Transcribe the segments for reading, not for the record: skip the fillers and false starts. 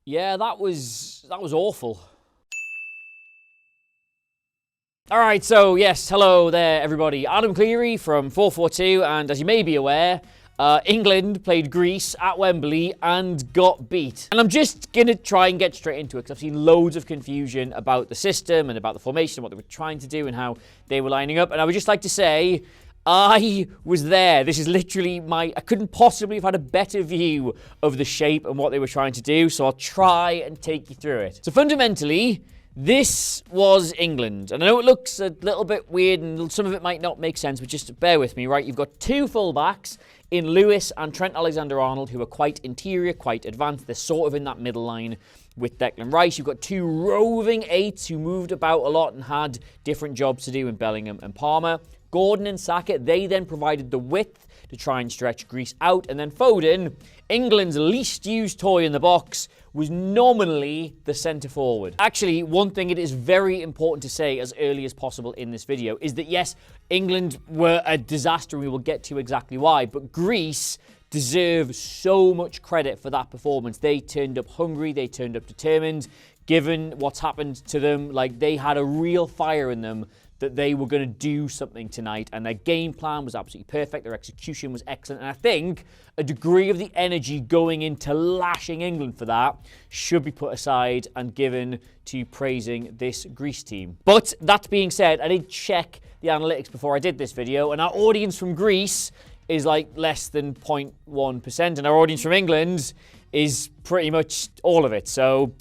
Yeah, that was awful. All right, so yes, hello there, everybody. Adam Clery from FourFourTwo, and as you may be aware, England played Greece at Wembley and got beat. And I'm just going to try and get straight into it because I've seen loads of confusion about the system and about the formation and what they were trying to do and how they were lining up. And I would just like to say, I was there. This is literally I couldn't possibly have had a better view of the shape and what they were trying to do, so I'll try and take you through it. So fundamentally, this was England, and I know it looks a little bit weird and some of it might not make sense, but just bear with me, right? You've got two fullbacks in Lewis and Trent Alexander-Arnold who are quite interior, quite advanced. They're sort of in that middle line with Declan Rice. You've got two roving eights who moved about a lot and had different jobs to do in Bellingham and Palmer. Gordon and Saka, they then provided the width to try and stretch Greece out. And then Foden, England's least used toy in the box, was nominally the centre forward. Actually, one thing it is very important to say as early as possible in this video is that yes, England were a disaster, and we will get to exactly why, but Greece deserve so much credit for that performance. They turned up hungry, they turned up determined. Given what's happened to them, like, they had a real fire in them that they were going to do something tonight, and their game plan was absolutely perfect. Their execution was excellent, and I think a degree of the energy going into lashing England for that should be put aside and given to praising this Greece team. But that being said, I did check the analytics before I did this video, and our audience from Greece is like less than 0.1%, and our audience from England is pretty much all of it. So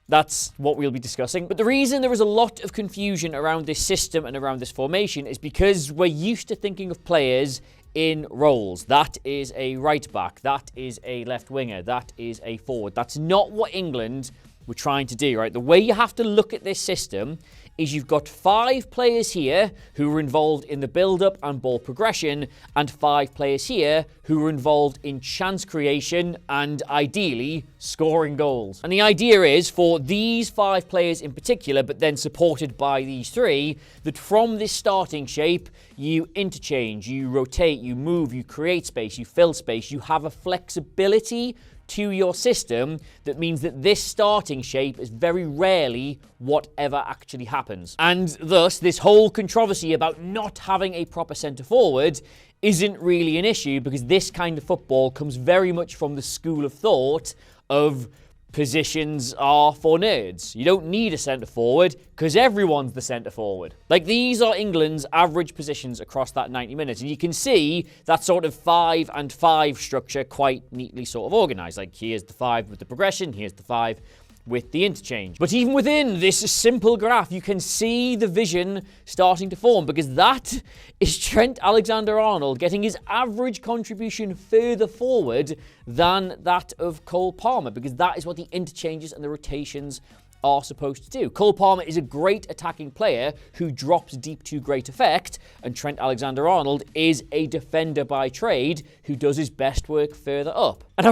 that's what we'll be discussing. But the reason there is a lot of confusion around this system and around this formation is because we're used to thinking of players in roles. That is a right back. That is a left winger. That is a forward. That's not what England were trying to do, right? The way you have to look at this system is you've got 5 players here who were involved in the build-up and ball progression, and 5 players here who were involved in chance creation and, ideally, scoring goals. And the idea is, for these 5 players in particular, but then supported by these 3, that from this starting shape, you interchange, you rotate, you move, you create space, you fill space, you have a flexibility to your system that means that this starting shape is very rarely whatever actually happens. And thus, this whole controversy about not having a proper centre forward isn't really an issue, because this kind of football comes very much from the school of thought of positions are for nerds. You don't need a centre forward because everyone's the centre forward. Like, these are England's average positions across that 90 minutes. And you can see that sort of 5 and 5 structure quite neatly sort of organised. Like, here's the 5 with the progression, here's the 5 with the interchange. But even within this simple graph, you can see the vision starting to form, because that is Trent Alexander-Arnold getting his average contribution further forward than that of Cole Palmer, because that is what the interchanges and the rotations are supposed to do. Cole Palmer is a great attacking player who drops deep to great effect, and Trent Alexander-Arnold is a defender by trade who does his best work further up. And I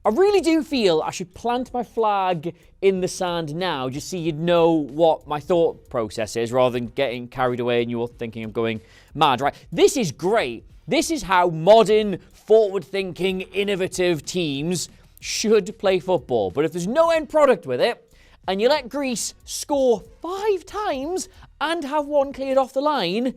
really do feel I should plant my flag in the sand now, just so you'd know what my thought process is, rather than getting carried away and you're thinking I'm going mad, right? This is great. This is how modern, forward-thinking, innovative teams should play football. But if there's no end product with it, and you let Greece score 5 times and have 1 cleared off the line,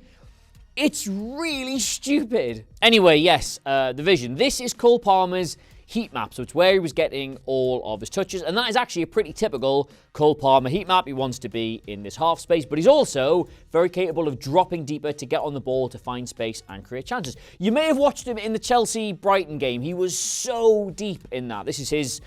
it's really stupid. Anyway, yes, the vision. This is Cole Palmer's heat map, so it's where he was getting all of his touches, and that is actually a pretty typical Cole Palmer heat map. He wants to be in this half space, but he's also very capable of dropping deeper to get on the ball, to find space and create chances. You may have watched him in the Chelsea-Brighton game. He was so deep in that. This is his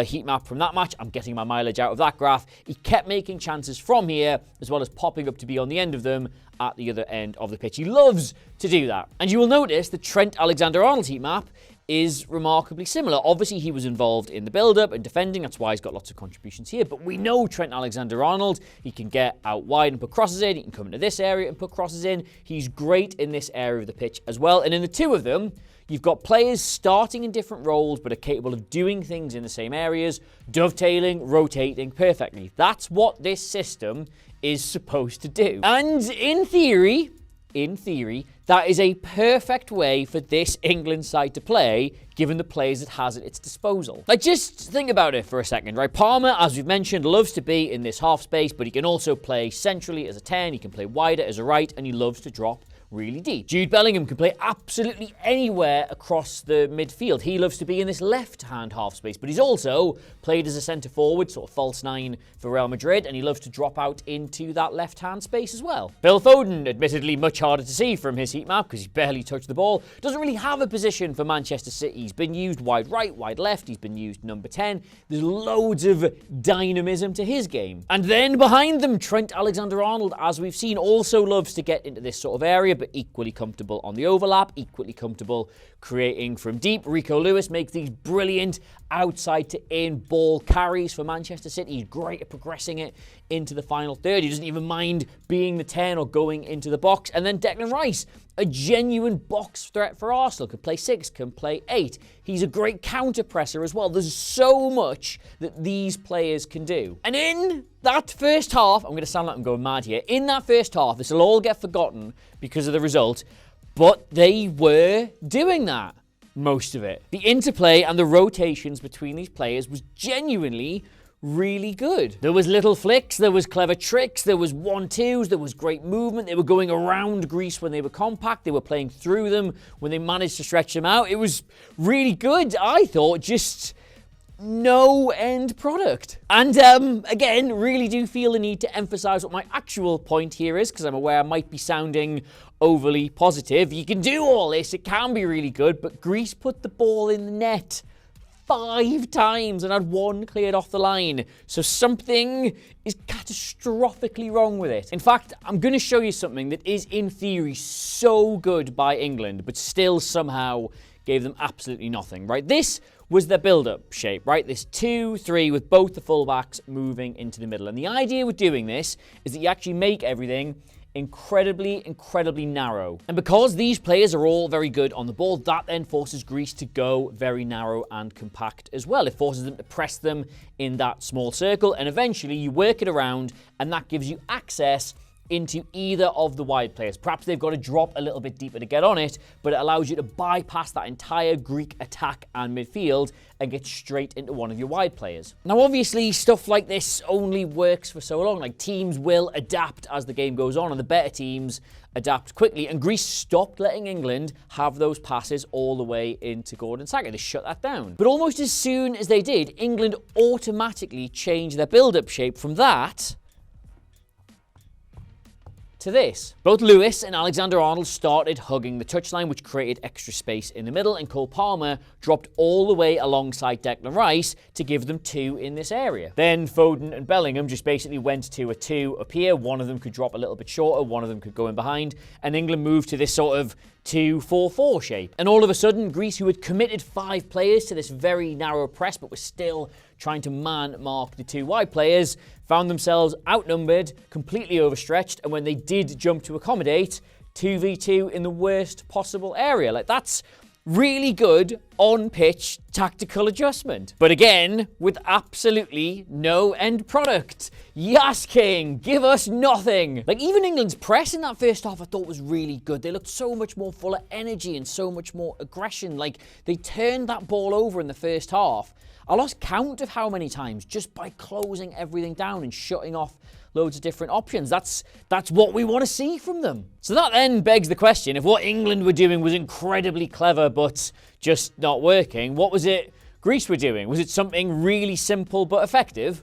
heat map from that match. I'm getting my mileage out of that graph. He kept making chances from here, as well as popping up to be on the end of them at the other end of the pitch. He loves to do that. And you will notice the Trent Alexander-Arnold heat map is remarkably similar. Obviously, he was involved in the build-up and defending. That's why he's got lots of contributions here. But we know Trent Alexander-Arnold. He can get out wide and put crosses in. He can come into this area and put crosses in. He's great in this area of the pitch as well. And in the two of them, you've got players starting in different roles but are capable of doing things in the same areas, dovetailing, rotating perfectly. That's what this system is supposed to do. And in theory, in theory, that is a perfect way for this England side to play, given the players it has at its disposal. Like, just think about it for a second, right? Palmer, as we've mentioned, loves to be in this half space, but he can also play centrally as a 10, he can play wider as a right, and he loves to drop really deep. Jude Bellingham can play absolutely anywhere across the midfield. He loves to be in this left-hand half space, but he's also played as a centre-forward, sort of false nine for Real Madrid, and he loves to drop out into that left-hand space as well. Phil Foden, admittedly much harder to see from his heat map because he's barely touched the ball, doesn't really have a position for Manchester City. He's been used wide right, wide left, he's been used number 10. There's loads of dynamism to his game. And then behind them, Trent Alexander-Arnold, as we've seen, also loves to get into this sort of area, but equally comfortable on the overlap, equally comfortable creating from deep. Rico Lewis makes these brilliant outside to in ball carries for Manchester City. He's great at progressing it into the final third. He doesn't even mind being the 10 or going into the box. And then Declan Rice, a genuine box threat for Arsenal. Could play 6, can play 8. He's a great counter presser as well. There's so much that these players can do. And in that first half, I'm going to sound like I'm going mad here. In that first half, this will all get forgotten because of the result, but they were doing that, most of it. The interplay and the rotations between these players was genuinely really good. There was little flicks, there was clever tricks, there was 1-2s, there was great movement. They were going around Greece when they were compact. They were playing through them when they managed to stretch them out. It was really good, I thought, just no end product. And again, really do feel the need to emphasize what my actual point here is, because I'm aware I might be sounding overly positive. You can do all this, it can be really good, but Greece put the ball in the net 5 times and had 1 cleared off the line. So something is catastrophically wrong with it. In fact, I'm going to show you something that is in theory so good by England, but still somehow gave them absolutely nothing, right? This was their build-up shape, right? This 2-3 with both the fullbacks moving into the middle. And the idea with doing this is that you actually make everything incredibly narrow. And because these players are all very good on the ball, that then forces Greece to go very narrow and compact as well. It forces them to press them in that small circle, and eventually you work it around, and that gives you access into either of the wide players. Perhaps they've got to drop a little bit deeper to get on it, but it allows you to bypass that entire Greek attack and midfield and get straight into one of your wide players. Now, obviously, stuff like this only works for so long. Like, teams will adapt as the game goes on, and the better teams adapt quickly. And Greece stopped letting England have those passes all the way into Gordon Saka. They shut that down. But almost as soon as they did, England automatically changed their build-up shape from that to this. Both Lewis and Alexander-Arnold started hugging the touchline, which created extra space in the middle, and Cole Palmer dropped all the way alongside Declan Rice to give them 2 in this area. Then Foden and Bellingham just basically went to a 2 up here. One of them could drop a little bit shorter, one of them could go in behind, and England moved to this sort of 2-4-4 shape. And all of a sudden, Greece, who had committed 5 players to this very narrow press, but was still trying to man-mark the 2 wide players, found themselves outnumbered, completely overstretched, and when they did jump to accommodate, 2v2 in the worst possible area. Like, that's really good on-pitch tactical adjustment. But again, with absolutely no end product. Yes, King, give us nothing. Like, even England's press in that first half I thought was really good. They looked so much more full of energy and so much more aggression. Like, they turned that ball over in the first half. I lost count of how many times just by closing everything down and shutting off loads of different options. That's what we want to see from them. So that then begs the question, if what England were doing was incredibly clever but just not working, what was it Greece were doing? Was it something really simple but effective?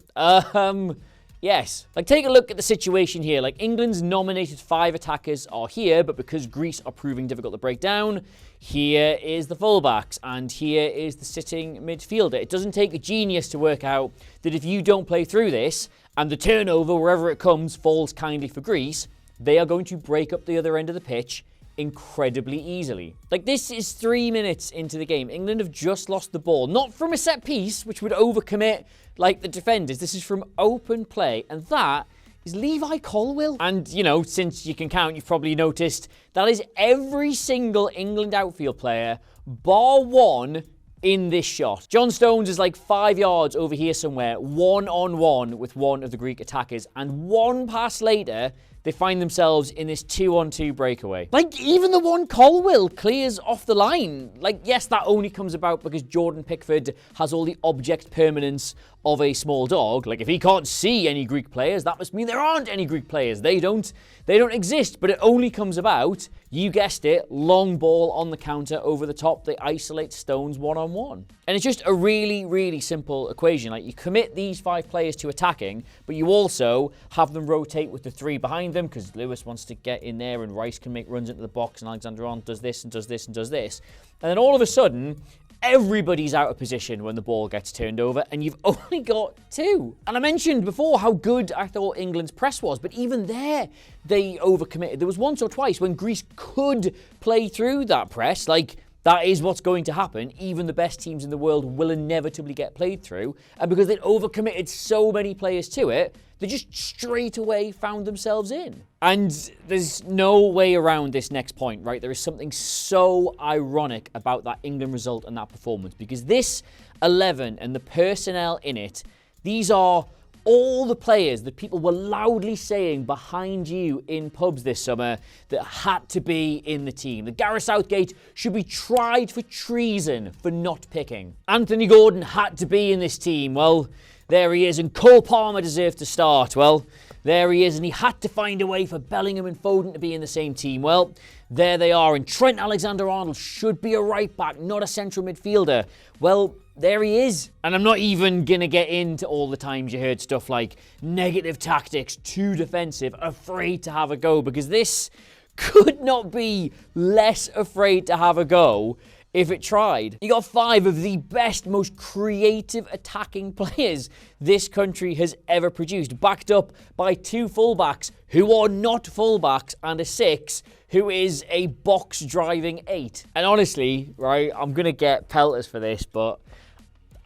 Yes. Like, take a look at the situation here. Like, England's nominated 5 attackers are here, but because Greece are proving difficult to break down, here is the fullbacks, and here is the sitting midfielder. It doesn't take a genius to work out that if you don't play through this, and the turnover, wherever it comes, falls kindly for Greece, they are going to break up the other end of the pitch incredibly easily. Like, this is 3 minutes into the game. England have just lost the ball, not from a set piece, which would overcommit like the defenders. This is from open play, and that is Levi Colwill. And, you know, since you can count, you've probably noticed that is every single England outfield player, bar one, in this shot. John Stones is like 5 yards over here somewhere, one-on-one with one of the Greek attackers, and one pass later, they find themselves in this 2-on-2 breakaway. Like, even the one Colwill clears off the line. Like, yes, that only comes about because Jordan Pickford has all the object permanence of a small dog. Like, if he can't see any Greek players, that must mean there aren't any Greek players. They don't exist, but it only comes about, you guessed it, long ball on the counter over the top. They isolate Stones one-on-one. And it's just a really, really simple equation. Like, you commit these 5 players to attacking, but you also have them rotate with the 3 behind them because Lewis wants to get in there and Rice can make runs into the box and Alexander-Arnold does this and does this and does this. And then all of a sudden, everybody's out of position when the ball gets turned over, and you've only got 2. And I mentioned before how good I thought England's press was, but even there, they overcommitted. There was once or twice when Greece could play through that press. Like, that is what's going to happen. Even the best teams in the world will inevitably get played through. And because they'd overcommitted so many players to it, they just straight away found themselves in. And there's no way around this next point, right? There is something so ironic about that England result and that performance, because this 11 and the personnel in it, these are all the players that people were loudly saying behind you in pubs this summer that had to be in the team. That Gareth Southgate should be tried for treason for not picking. Anthony Gordon had to be in this team. Well, there he is. And Cole Palmer deserved to start. Well, there he is. And he had to find a way for Bellingham and Foden to be in the same team. Well, there they are. And Trent Alexander-Arnold should be a right back, not a central midfielder. Well, there he is. And I'm not even going to get into all the times you heard stuff like negative tactics, too defensive, afraid to have a go, because this could not be less afraid to have a go if it tried. You got 5 of the best, most creative attacking players this country has ever produced, backed up by 2 fullbacks who are not fullbacks and a 6 who is a box-driving 8. And honestly, right, I'm going to get pelters for this, but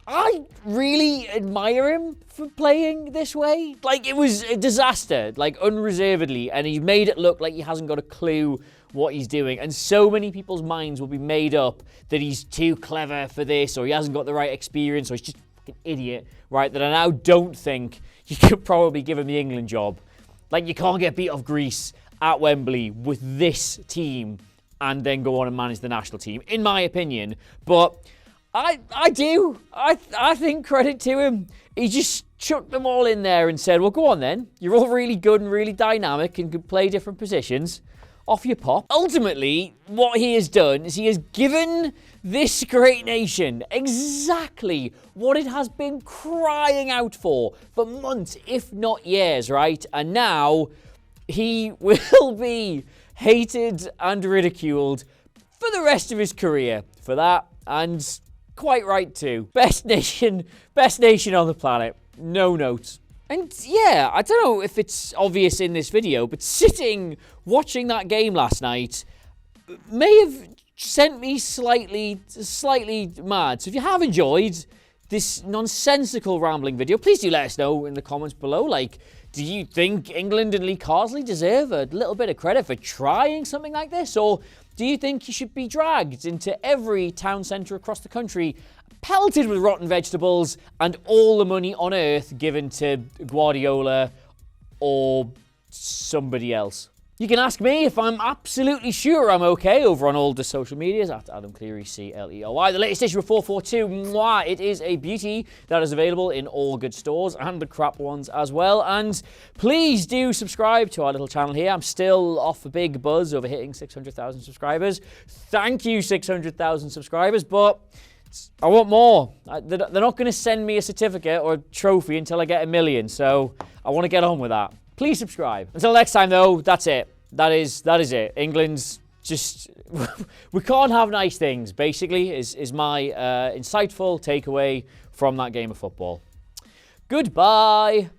I really admire him for playing this way. Like, it was a disaster, like, unreservedly, and he made it look like he hasn't got a clue what he's doing. And so many people's minds will be made up that he's too clever for this, or he hasn't got the right experience, or he's just an idiot, right? That I now don't think you could probably give him the England job. Like, you can't get beat off Greece at Wembley with this team and then go on and manage the national team, in my opinion. But I do. I think credit to him. He just chucked them all in there and said, well, go on then. You're all really good and really dynamic and can play different positions. Off you pop. Ultimately, what he has done is he has given this great nation exactly what it has been crying out for months, if not years, right? And now he will be hated and ridiculed for the rest of his career for that, and quite right too. Best nation on the planet. No notes. And yeah, I don't know if it's obvious in this video, but watching that game last night may have sent me slightly mad. So if you have enjoyed this nonsensical rambling video, please do let us know in the comments below. Like, do you think England and Lee Carsley deserve a little bit of credit for trying something like this? Or do you think you should be dragged into every town centre across the country, pelted with rotten vegetables, and all the money on earth given to Guardiola or somebody else? You can ask me if I'm absolutely sure I'm okay over on all the social medias at Adam Clery, CLERY. The latest issue of 442, it is a beauty that is available in all good stores and the crap ones as well. And please do subscribe to our little channel here. I'm still off a big buzz over hitting 600,000 subscribers. Thank you, 600,000 subscribers, but I want more. They're not going to send me a certificate or a trophy until I get 1 million, so I want to get on with that. Please subscribe. Until next time, though, that's it. That is it. England's just... we can't have nice things, basically, is my insightful takeaway from that game of football. Goodbye.